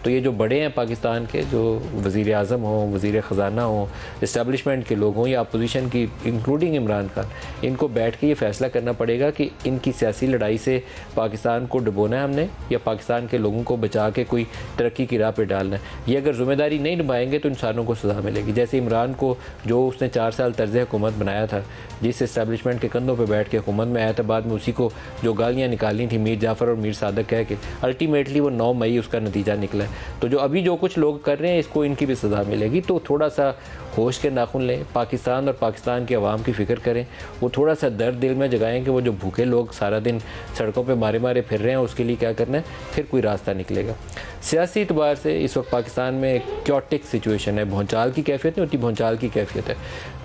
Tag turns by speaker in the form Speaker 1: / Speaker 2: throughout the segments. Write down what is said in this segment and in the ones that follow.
Speaker 1: तो ये जो बड़े हैं पाकिस्तान के, जो वज़ीर आज़म हों, वज़ीर ख़ज़ाना हों, इस्टेब्लिशमेंट के लोग हों या अपोजिशन की इंक्लूडिंग इमरान खान, इनको बैठ के ये फ़ैसला करना पड़ेगा कि इनकी सियासी लड़ाई से पाकिस्तान को डुबोना है हमने या पाकिस्तान के लोगों को बचा के कोई तरक्की की राह पर डालना है। ये अगर ज़िम्मेदारी नहीं निभाएंगे तो इंसानों को सज़ा मिलेगी। जैसे इमरान को जो उसने 4 साल तर्ज़ हुकूमत बनाया था, जिस इस्टेब्लिशमेंट के कंधों पर बैठ के हुकूमत में आया था, बाद में उसी को जो गालियाँ निकालनी थी मीर जाफ़र और मीर सादक कह के, अल्टीमेटली वो 9 मई उसका नतीजा निकला। तो जो अभी जो कुछ लोग कर रहे हैं इसको इनकी भी सज़ा मिलेगी। तो थोड़ा सा होश के नाखुन लें, पाकिस्तान और पाकिस्तान के अवाम की फ़िक्र करें, वो थोड़ा सा दर्द दिल में जगाएं कि वो जो भूखे लोग सारा दिन सड़कों पे मारे मारे फिर रहे हैं उसके लिए क्या करना है, फिर कोई रास्ता निकलेगा। सियासी एतबार से इस वक्त पाकिस्तान में क्योटिक सिचुएशन है, भौचाल की कैफियत नहीं होती, भौचाल की कैफियत है।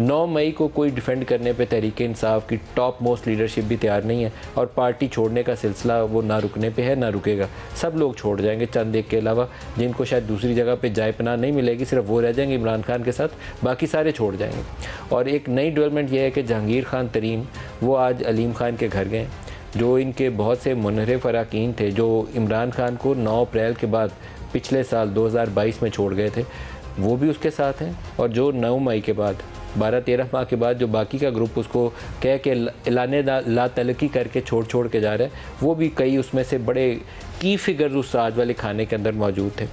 Speaker 1: 9 मई को कोई डिफेंड करने पे तहरीक इंसाफ की टॉप मोस्ट लीडरशिप भी तैयार नहीं है और पार्टी छोड़ने का सिलसिला वो ना रुकने पे है ना रुकेगा। सब लोग छोड़ जाएंगे, चंद एक के अलावा, जिनको शायद दूसरी जगह पे जाए पनाह नहीं मिलेगी, सिर्फ वो रह जाएंगे इमरान खान के साथ, बाकी सारे छोड़ जाएंगे। और एक नई डेवलपमेंट ये है कि जहांगीर खान तरीन वो आज अलीम खान के घर गए, जो इनके बहुत से मुनहरिफ अरकान थे जो इमरान खान को 9 अप्रैल के बाद पिछले साल 2022 में छोड़ गए थे, वो भी उसके साथ हैं। और जो 9 मई के बाद 12-13 माह के बाद जो बाकी का ग्रुप उसको कह के एलाने ला तलकी करके छोड़ के जा रहे हैं, वो भी कई उसमें से बड़े की फिगर उस आज वाले खाने के अंदर मौजूद थे।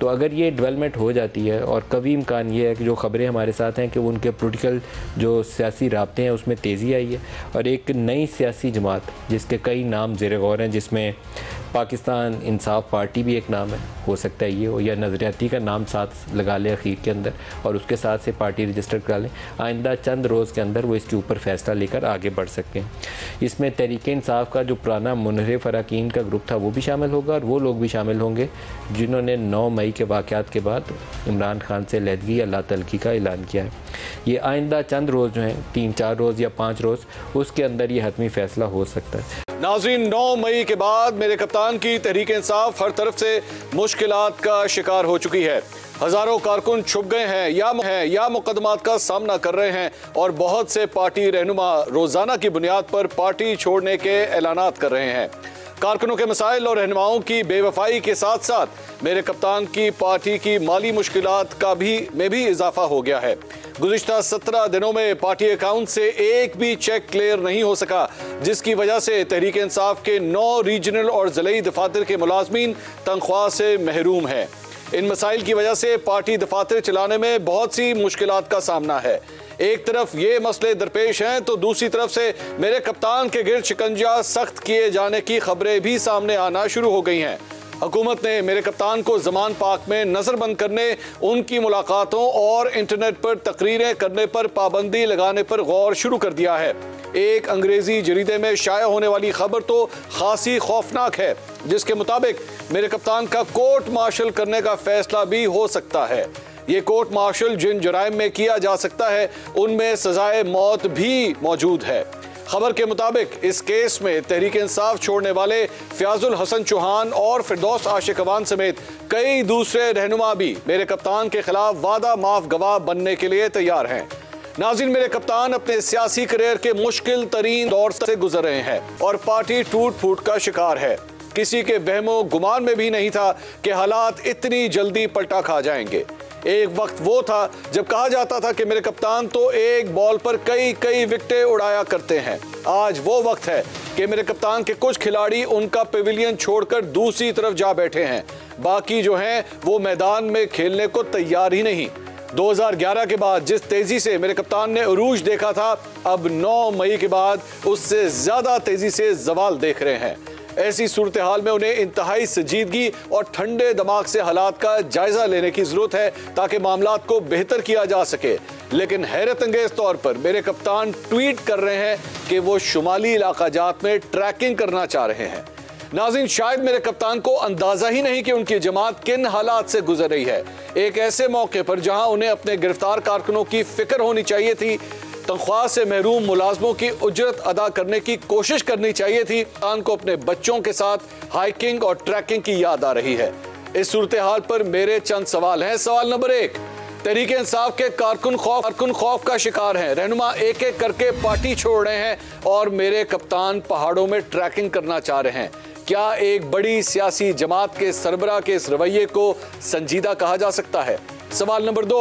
Speaker 1: तो अगर ये डेवलपमेंट हो जाती है, और कभी इम्कान ये है कि जो ख़बरें हमारे साथ हैं कि वो उनके पॉलिटिकल जो सियासी राब्ते हैं उसमें तेज़ी आई है और एक नई सियासी जमात जिसके कई नाम ज़ेर गौर हैं, जिसमें पाकिस्तान इंसाफ पार्टी भी एक नाम है, हो सकता है ये हो, या नज़रियाती का नाम साथ लगा ले अखीर के अंदर और उसके साथ से पार्टी रजिस्टर करा लें, आइंदा चंद रोज़ के अंदर वो इसके ऊपर फ़ैसला लेकर आगे बढ़ सकते हैं। इसमें तहरीक इंसाफ का जो पुराना मुनहरिफ अरकान का ग्रुप था वो भी शामिल होगा और वो लोग भी शामिल होंगे जिन्होंने 9 मई के वाक़यात के बाद इमरान खान से अलहदगी या ला तलकी का ऐलान किया है। ये आइंदा चंद रोज़ जो हैं, 3-4 रोज़ या 5 रोज़, उसके अंदर ये हतमी फ़ैसला हो सकता है।
Speaker 2: नाज़रीन, 9 मई के बाद मेरे कप्तान की तहरीक इंसाफ हर तरफ से मुश्किलात का शिकार हो चुकी है। हजारों कारकुन छुप गए हैं या मुकदमात का सामना कर रहे हैं और बहुत से पार्टी रहनुमा रोजाना की बुनियाद पर पार्टी छोड़ने के ऐलानात कर रहे हैं। कारकुनों के मसाइल और रहनुमाओं की बेवफाई के साथ साथ मेरे कप्तान की पार्टी की माली मुश्किलात का में भी इजाफा हो गया है। गुज़िश्ता 17 दिनों में पार्टी अकाउंट से एक भी चेक क्लियर नहीं हो सका, जिसकी वजह से तहरीक इंसाफ के 9 रीजनल और ज़िले दफातर के मुलाजमीन तनख्वाह से महरूम हैं। इन मसाइल की वजह से पार्टी दफातर चलाने में बहुत सी मुश्किलात का सामना है। एक तरफ ये मसले दरपेश हैं तो दूसरी तरफ से मेरे कप्तान के गिर्द शिकंजा सख्त किए जाने की खबरें भी सामने आना शुरू हो गई हैं। हुकूमत ने मेरे कप्तान को ज़मान पाक में नज़रबंद करने, उनकी मुलाकातों और इंटरनेट पर तकरीरें करने पर पाबंदी लगाने पर गौर शुरू कर दिया है। एक अंग्रेजी जरीदे में शाया होने वाली खबर तो खासी खौफनाक है, जिसके मुताबिक मेरे कप्तान का कोर्ट मार्शल करने का फैसला भी हो सकता है। ये कोर्ट मार्शल जिन जराइम में किया जा सकता है उनमें सजाए मौत भी मौजूद है। खबर के मुताबिक इस केस में तहरीक इंसाफ छोड़ने वाले फयाजुल हसन चौहान और फिरदौस आशिक अवान समेत कई दूसरे रहनुमा भी मेरे कप्तान के खिलाफ वादा माफ गवाह बनने के लिए तैयार हैं। नाज़रीन, मेरे कप्तान अपने सियासी करियर के मुश्किल तरीन दौर से गुजर रहे हैं और पार्टी टूट फूट का शिकार है। किसी के वहमो गुमान में भी नहीं था कि हालात इतनी जल्दी पलटा खा जाएंगे। एक वक्त वो था जब कहा जाता था कि मेरे कप्तान तो एक बॉल पर कई विकेटें उड़ाया करते हैं। आज वो वक्त है कि मेरे कप्तान के कुछ खिलाड़ी उनका पेविलियन छोड़कर दूसरी तरफ जा बैठे हैं। बाकी जो हैं वो मैदान में खेलने को तैयार ही नहीं। 2011 के बाद जिस तेजी से मेरे कप्तान ने उरूज देखा था, अब 9 मई के बाद उससे ज्यादा तेजी से जवाल देख रहे हैं। ऐसी सूरत हाल में उन्हें इंतहाई संजीदगी और ठंडे दिमाग से हालात का जायजा लेने की जरूरत है ताकि मामलात को बेहतर किया जा सके। लेकिन हैरत अंगेज तौर पर मेरे कप्तान ट्वीट कर रहे हैं कि वो शुमाली इलाका जात में ट्रैकिंग करना चाह रहे हैं। नाज़रीन, शायद मेरे कप्तान को अंदाजा ही नहीं कि उनकी जमात किन हालात से गुजर रही है। एक ऐसे मौके पर जहां उन्हें अपने गिरफ्तार कारकुनों की फिक्र होनी चाहिए थी, तनख्वाह से महरूम मुलाजमों की उजरत अदा करने की कोशिश करनी चाहिए थी, कप्तान को अपने बच्चों के साथ हाइकिंग और ट्रैकिंग की याद आ रही है। इस सूरत हाल पर मेरे चंद सवाल हैं। सवाल नंबर 1, तहरीक इंसाफ के कारकुन खौफ का शिकार हैं। रहनुमा एक एक करके पार्टी छोड़ रहे हैं और मेरे कप्तान पहाड़ों में ट्रैकिंग करना चाह रहे हैं। क्या एक बड़ी सियासी जमात के सरबराह के इस रवैये को संजीदा कहा जा सकता है? सवाल नंबर 2,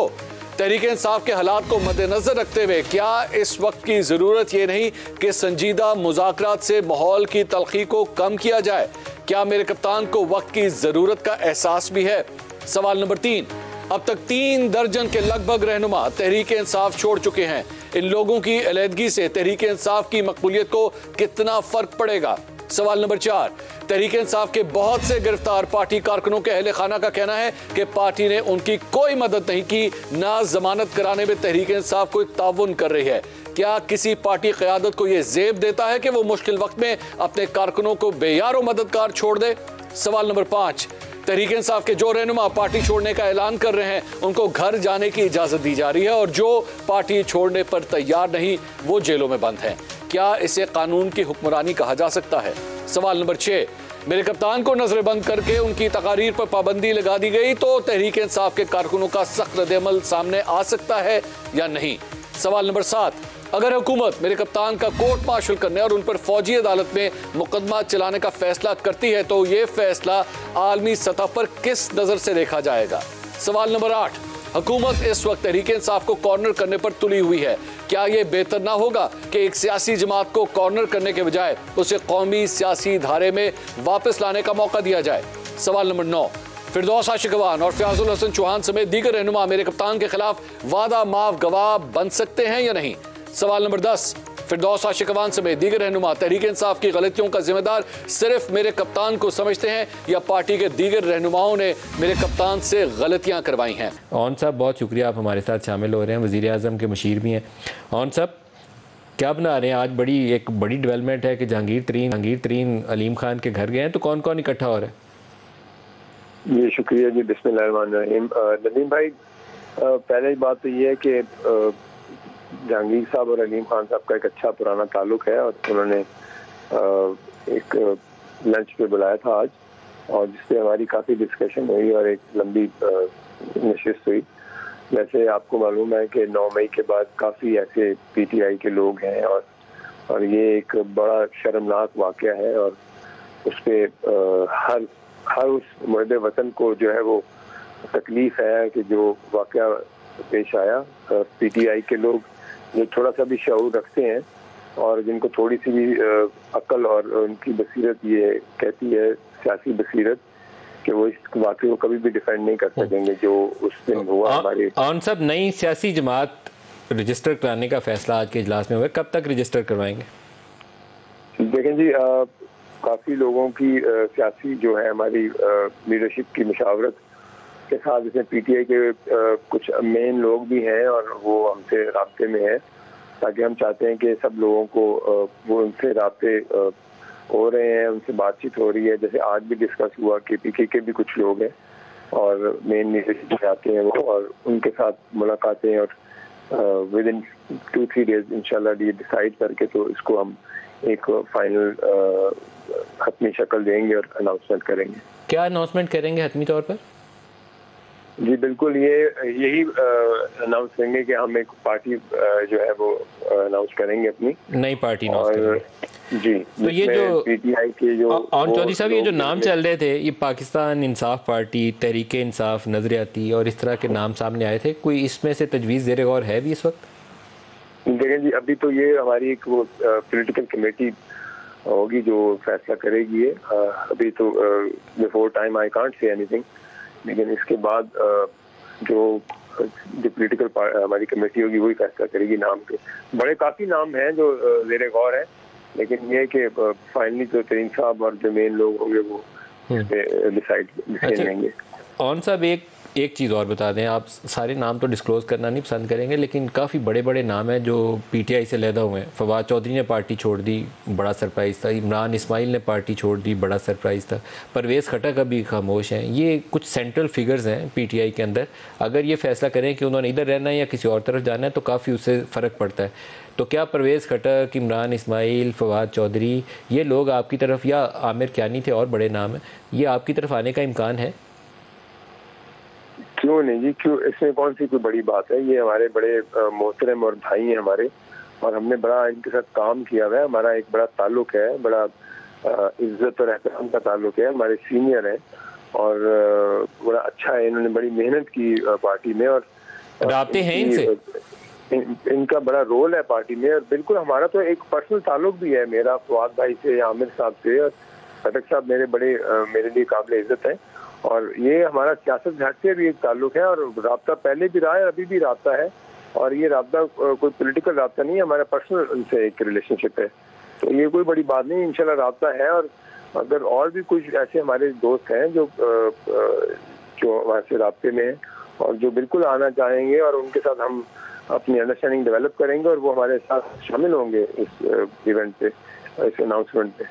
Speaker 2: तहरीक-ए-इंसाफ के हालात को मद्देनजर रखते हुए क्या इस वक्त की जरूरत ये नहीं कि संजीदा मुज़ाकरात से माहौल की तलखी को कम किया जाए? क्या मेरे कप्तान को वक्त की जरूरत का एहसास भी है? सवाल नंबर 3, अब तक 3 दर्जन के लगभग रहनुमा तहरीक-ए-इंसाफ छोड़ चुके हैं। इन लोगों की अलहदगी से तहरीक-ए-इंसाफ की मकबूलियत को कितना फर्क पड़ेगा? सवाल नंबर 4, तहरीक-ए-इंसाफ के बहुत से गिरफ्तार पार्टी कारकुनों के अहले खाना का कहना है कि पार्टी ने उनकी कोई मदद नहीं की, ना जमानत कराने में तहरीक-ए-इंसाफ कोई ताउन कर रही है। क्या किसी पार्टी क़यादत को यह ज़ेब देता है कि वो मुश्किल वक्त में अपने कारकुनों को बेयारो मददगार छोड़ दे? सवाल नंबर 5, तहरीक-ए-इंसाफ के जो रहनुमा पार्टी छोड़ने का ऐलान कर रहे हैं उनको घर जाने की इजाज़त दी जा रही है और जो पार्टी छोड़ने पर तैयार नहीं वो जेलों में बंद हैं। क्या इसे कानून की हुक्मरानी कहा जा सकता है? सवाल नंबर 6, मेरे कप्तान को नजरबंद करके उनकी तकारीर पर पाबंदी लगा दी गई तो तहरीक-ए-इंसाफ के कारकुनों का सख्त रद्द-ए-अमल सामने आ सकता है या नहीं? सवाल नंबर 7, अगर हुकूमत मेरे कप्तान का कोर्ट मार्शल करने और उन पर फौजी अदालत में मुकदमा चलाने का फैसला करती है तो ये फैसला आलमी सतह पर किस नजर से देखा जाएगा? सवाल नंबर 8, हुकूमत इस वक्त तहरीक-ए-इंसाफ को कॉर्नर करने पर तुली हुई है। क्या यह बेहतर ना होगा कि एक सियासी जमात को कॉर्नर करने के बजाय उसे कौमी सियासी धारे में वापस लाने का मौका दिया जाए? सवाल नंबर 9, फिरदौस आशिकवान और फयाजुल हसन चौहान समेत दीगर रहनुमा मेरे कप्तान के खिलाफ वादा माफ गवाह बन सकते हैं या नहीं? सवाल नंबर 10, फिरदौस आशिकवान समेत दीगर रहनुमा तहरीक-ए-इंसाफ की गलतियों का जिम्मेदार सिर्फ मेरे कप्तान को समझते हैं या पार्टी के दीगर रहनुमाओं ने मेरे कप्तान से गलतियां करवाई हैं?
Speaker 1: ओन साहब बहुत शुक्रिया, आप हमारे साथ शामिल हो रहे हैं, वज़ीर आज़म के मशीर भी हैं। ओन साहब क्या बना रहे हैं? आज एक बड़ी डेवलपमेंट है कि जहांगीर तरीन अलीम खान के घर गए हैं, तो कौन कौन इकट्ठा हो रहा है?
Speaker 3: जी शुक्रिया जी, बिस्मिल्लाहिर्रहमानिर्रहीम। नदीम भाई, पहले बात तो ये है कि जहांगीर साहब और अलीम खान साहब का एक अच्छा पुराना ताल्लुक है और उन्होंने एक लंच पे बुलाया था आज, और जिससे हमारी काफ़ी डिस्कशन हुई और एक लंबी नशिस्त हुई। वैसे आपको मालूम है कि 9 मई के बाद काफ़ी ऐसे पीटीआई के लोग हैं और ये एक बड़ा शर्मनाक वाक़या है और उस पर हर उस मुर्द वतन को जो है वो तकलीफ़ है कि जो वाक़या पेश आया। पीटीआई के लोग जो थोड़ा सा भी शऊर रखते हैं और जिनको थोड़ी सी भी अक्ल और उनकी बसीरत ये कहती है, सियासी बसीरत, कि वो इस वाक़े को कभी भी डिफेंड नहीं कर सकेंगे जो उस दिन हुआ हमारे।
Speaker 1: और सब नई सियासी जमात रजिस्टर कराने का फैसला आज के इजलास में हुआ, कब तक रजिस्टर करवाएंगे?
Speaker 3: देखें जी, काफ़ी लोगों की सियासी जो है हमारी लीडरशिप की मुशावरत के साथ, इसमें पीटीआई के कुछ मेन लोग भी हैं और वो हमसे राब्ते में है, ताकि हम चाहते हैं कि सब लोगों को वो उनसे राब्ते हो रहे हैं, उनसे बातचीत हो रही है। जैसे आज भी डिस्कस हुआ कि पीके के भी कुछ लोग हैं और मेन लीडरशिप से आते हैं वो, और उनके साथ मुलाकातें और विद इन 2-3 डेज इंशाल्लाह ये डिसाइड करके तो इसको हम एक फाइनल हतमी शक्ल देंगे और अनाउंसमेंट करेंगे।
Speaker 1: क्या अनाउंसमेंट करेंगे हतमी तौर पर?
Speaker 3: जी बिल्कुल, यही अनाउंस करेंगे कि हम एक पार्टी जो है वो अनाउंस करेंगे, अपनी नई पार्टी। और जी,
Speaker 1: तो ये जो
Speaker 3: पीटीआई के जो
Speaker 1: चौधरी साहब ये जो नाम चल रहे थे, ये पाकिस्तान इंसाफ पार्टी, तहरीक इंसाफ, नजरियाती और इस तरह के नाम सामने आए थे, कोई इसमें से तजवीज़ ज़ेर गौर है भी इस वक्त?
Speaker 3: देखें जी, अभी तो ये हमारी एक वो पॉलिटिकल कमेटी होगी जो फैसला करेगी। ये अभी तो before time I can't say anything, लेकिन इसके बाद जो पॉलिटिकल हमारी कमेटी होगी वही फैसला करेगी। नाम के बड़े काफ़ी नाम हैं जो ज़ेर गौर हैं, लेकिन ये कि फाइनली तो तरीन साहब और जो मेन लोग होंगे वो डिसाइड करेंगे।
Speaker 1: और साहब एक चीज़ और बता दें, आप सारे नाम तो डिस्क्लोज़ करना नहीं पसंद करेंगे, लेकिन काफ़ी बड़े बड़े नाम हैं जो पीटीआई से लहदा हुए हैं। फवाद चौधरी ने पार्टी छोड़ दी, बड़ा सरप्राइज़ था। इमरान इस्माइल ने पार्टी छोड़ दी, बड़ा सरप्राइज़ था। परवेज़ खटक अभी खामोश हैं। ये कुछ सेंट्रल फिगर्स हैं पीटीआई के अंदर। अगर ये फैसला करें कि उन्होंने इधर रहना है या किसी और तरफ जाना है तो काफ़ी उससे फ़र्क पड़ता है। तो क्या परवेज़ खटक, इमरान इस्माइल, फवाद चौधरी, ये लोग आपकी तरफ, या आमिर कियानी थे और बड़े नाम हैं, ये आपकी तरफ आने का इम्कान है?
Speaker 3: क्यों नहीं जी, क्यों, इसमें कौन सी कोई बड़ी बात है। ये हमारे बड़े मोहतरम और भाई हैं हमारे, और हमने बड़ा इनके साथ काम किया हुआ है। हमारा एक बड़ा ताल्लुक है, बड़ा इज्जत और एहतराम का ताल्लुक है, हमारे सीनियर हैं और बड़ा अच्छा है, इन्होंने बड़ी मेहनत की पार्टी में और
Speaker 1: राब्ते हैं इनसे,
Speaker 3: इनका बड़ा रोल है पार्टी में। और बिल्कुल हमारा तो एक पर्सनल ताल्लुक भी है मेरा फवाद भाई से, आमिर साहब से, और खटक साहब मेरे लिए काबिल इज्जत है और ये हमारा सियासत घाट से भी एक ताल्लुक है और राब्ता पहले भी रहा है, अभी भी राब्ता है और ये राब्ता कोई पॉलिटिकल राब्ता नहीं है, हमारा पर्सनल उनसे एक रिलेशनशिप है, तो ये कोई बड़ी बात नहीं, इंशाल्लाह राब्ता है। और अगर और भी कुछ ऐसे हमारे दोस्त हैं जो वहाँ से राब्ते में हैं और जो बिल्कुल आना चाहेंगे और उनके साथ हम अपनी अंडरस्टैंडिंग डेवलप करेंगे और वो हमारे साथ शामिल होंगे इस इवेंट पे, इस अनाउंसमेंट पे।